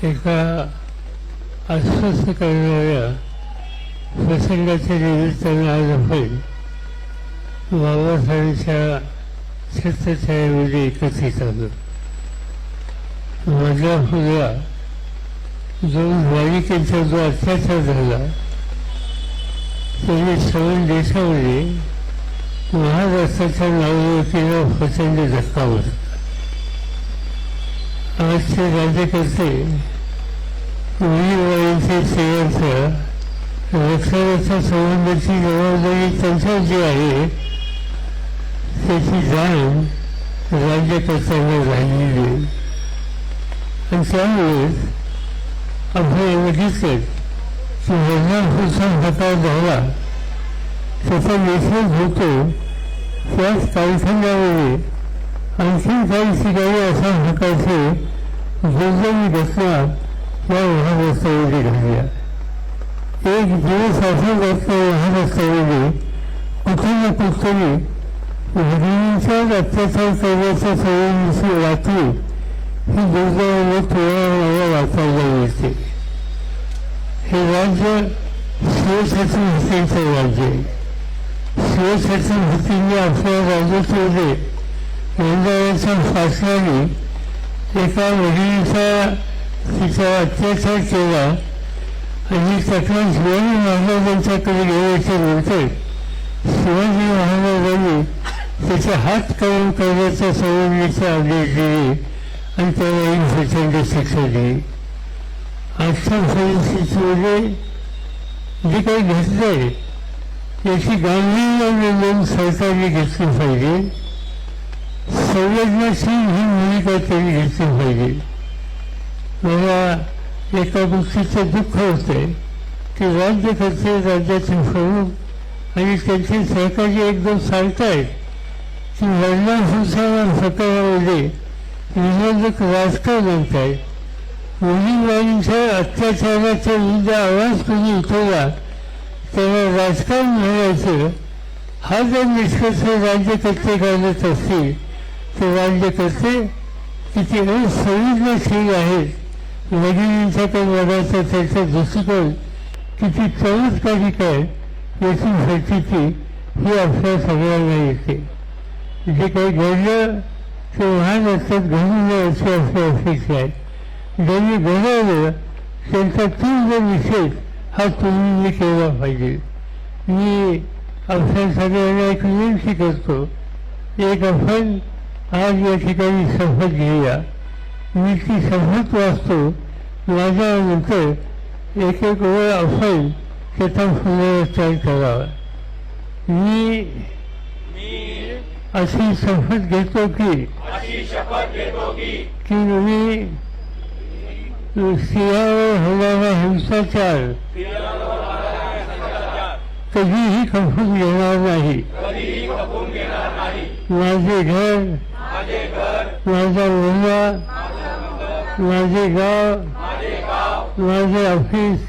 एका अस्वस्थ करणाऱ्या प्रसंगाच्या निमित्तानं आज आपण बाबासाहेबांच्या छत्रछायेमध्ये एकत्रित आलो. माझ्या मुलगा जो बालिकेचा जो अत्याचार झाला त्याने सर्व देशामध्ये महाराष्ट्राच्या नावावरतीला प्रचंड धक्का बसला. आजचे राज्यकर्ते मुलीबाईंचे स्त्रियांच्या रक्षणाच्या संबंधाची जबाबदारी त्यांच्यावर जी आहे त्याची जाण राज्यकर्त्यांना झालेली आहे. आणि त्यामुळे आपण बघितलं की महिलांपासून प्रकार झाला त्याचा निषेध होतो. त्याच कारखान्यामध्ये आणखी काही ठिकाणी अशा प्रकारचे दुर्दैवी घटना या महाराष्ट्रामध्ये घडल्या. एक दिवस असा घटना महाराष्ट्रामध्ये कुठे ना कुठेतरी मुलींच्याच अत्याचार करण्याच्या सवयीची वाटली ही दुर्दैवाने थोड्या वाचायला मिळते. हे राज्य शिवछत्रपतींचं राज्य आहे. शिवछत्रपतींनी आपल्या राज्यामध्ये यंदाच्या शासनाने एका मुलीचा तिचा अत्याचार केला आणि त्यातला शिवाजी महाराजांच्याकडे गेल्याच्या नंतर शिवाजी महाराजांनी त्याचे हात करून करण्याच्या संबंधीचे आदेश दिले आणि त्याला एक प्रचंड शिक्षा दिली. आजच्या परिस्थितीमध्ये जे काही घडलं आहे याची गांभीर्याने नोंद सरकारने घेतली पाहिजे. संवेदनशील ही भूमिका त्यांनी घेतली पाहिजे. मला एका गोष्टीचं दुःख होतंय की राज्यकर्ते राज्याचे प्रमुख आणि त्यांचे सहकारी एकदम सांगतायत की महिला हिंसा प्रकरणामध्ये विरोधक राजकारण आणतायत. मुलीबाईंच्या अत्याचाराच्या विरुद्ध आवाज कोणी उठवला तेव्हा राजकारण म्हणायचं हा जर निष्कर्ष राज्यकर्ते काढत असतील ते राज्यकर्ते किती असंवेदनशील आहेत. महिलांच्याकडे बघायचा त्याचा दृष्टिकोन किती चमत्कारिक आहे याची प्रचिती ही आपल्या सगळ्यांना येते. जे काही घडलं ते महाराष्ट्रात घडू नये अशी आपली अपेक्षा आहे. ज्यांनी घडवलं त्यांचा तीव्र निषेध हा तुम्ही केला पाहिजे. मी आपल्या सगळ्यांना एक विनंती करतो, एक आपण आज या ठिकाणी शपथ घेऊया. मी ती शपथ वाचतो, माझ्यानंतर एक एक वेळ आपण त्याचा पुनरुच्चार करावा. मी अशी शपथ घेतो की मी स्त्रियांवर होणारा हिंसाचार कधीही खपून घेणार नाही. माझे घर, माझा मुलगा, माझे गाव, माझे ऑफिस,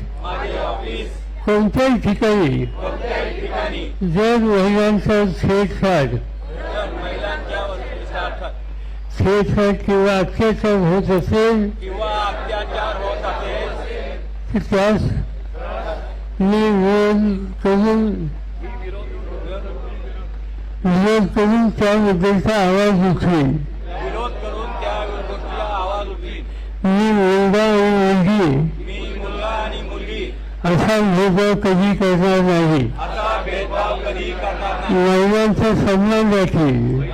कोणत्याही ठिकाणी जर महिलांचा छेडछाड किंवा अत्याचार होत असेल तर त्यास मी विरोध करून त्याबद्दलचा आवाज उठवेन. मी मुलगा आणि मुलगी असा भेदभाव कधी करणार नाही. महिलांचा सन्मान राखील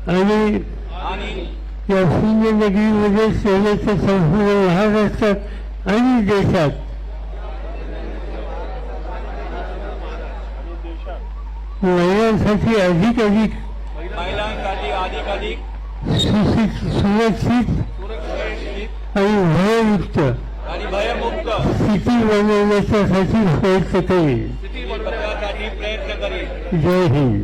आणि या शून्यनगरीमध्ये सेवेच्या संपूर्ण महाराष्ट्रात आणि देशात महिलांसाठी अधिक सुरक्षित आणि भयमुक्त स्थिती बनवण्यासाठी प्रयत्न करेल. जय हिंद.